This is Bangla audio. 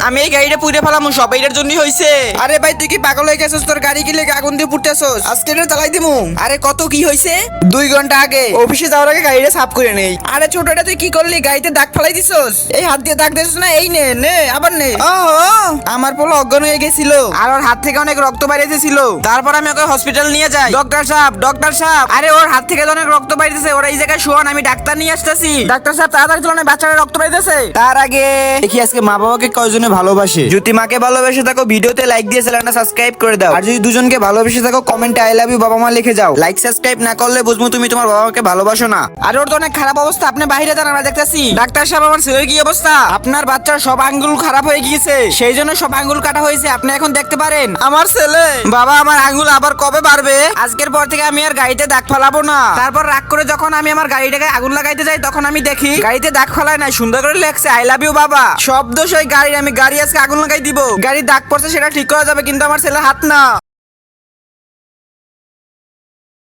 আমি এই গাড়িটা পুড়ে ফেলাম, সব এটার জন্যই হইছে। আরে ভাই তুই কি পাগল হয়ে গেছিস? তোর গাড়ি কি লেগে আগুন দিয়ে পুড়তেছস? আজকে এটা চালাই দিমু। আরে কত কি হইছে? 2 ঘন্টা আগে অফিসে যাওয়ার আগে গাড়িটা সাফ করে নেই। আরে ছোট, এটা তুই কি করলি? গাড়িতে দাগ ফেলাই দিছস? এই হাত দিয়ে দাগ দিছস না? এই নে নে আবার নে। আমার পোলা অজ্ঞান হয়ে গেছিল আর ওর হাত থেকে অনেক রক্ত বাইরেছিল। তারপর আমি ওকে হসপিটাল নিয়ে যাই। ডক্টর সাহেব, আরে ওর হাত থেকে তো অনেক রক্ত বাইরেছে, ওরা এই জায়গায় শোয়ান, আমি ডাক্তার নিয়ে আসতেছি। ডাক্তার সাহেব তাড়াতাড়ি চলুন, বাচ্চাটা রক্ত বাইরেছে। তার আগে দেখি আজকে মা বাবাকে কয়জনে ভালোবাসে। যদি মাকে ভালোবেসে থাকো ভিডিওতে লাইক দিয়ে চ্যানেলটা সাবস্ক্রাইব করে দাও। আর যদি দুজনকে ভালোবেসে থাকো কমেন্টে আই লাভ ইউ বাবা মা লিখে যাও। লাইক সাবস্ক্রাইব না করলে বুঝবো তুমি তোমার বাবা মাকে ভালোবাসো না। আর ওর তো অনেক খারাপ অবস্থা, আপনি বাইরে যান, আমরা দেখতেছি। ডাক্তার সাহেব আমার ছেলের কি অবস্থা? আপনার বাচ্চার সব আঙ্গুল খারাপ হয়ে গিয়েছে, সেই জন্য সব আঙ্গুল কাটা হয়েছে, আপনি এখন দেখতে পারেন। আমার ছেলে বাবা আমার আঙ্গুল আবার কবে বাড়বে? আজকের পর থেকে আমি আর গাড়িতে দাগ ফেলাবো না। তারপর রাগ করে যখন আমি আমার গাড়িটাকে আগুন লাগাইতে যাই তখন আমি দেখি গাড়িতে দাগ ফেলায় নাই, সুন্দর করে লেখছে আই লাভ ইউ বাবা। শব্দ সেই গাড়ির, আমি গাড়ি আজকে আগুন লাগাই দিব। গাড়ি দাগ পড়ছে সেটা ঠিক করা যাবে, কিন্তু আমার ছেলে হাত না।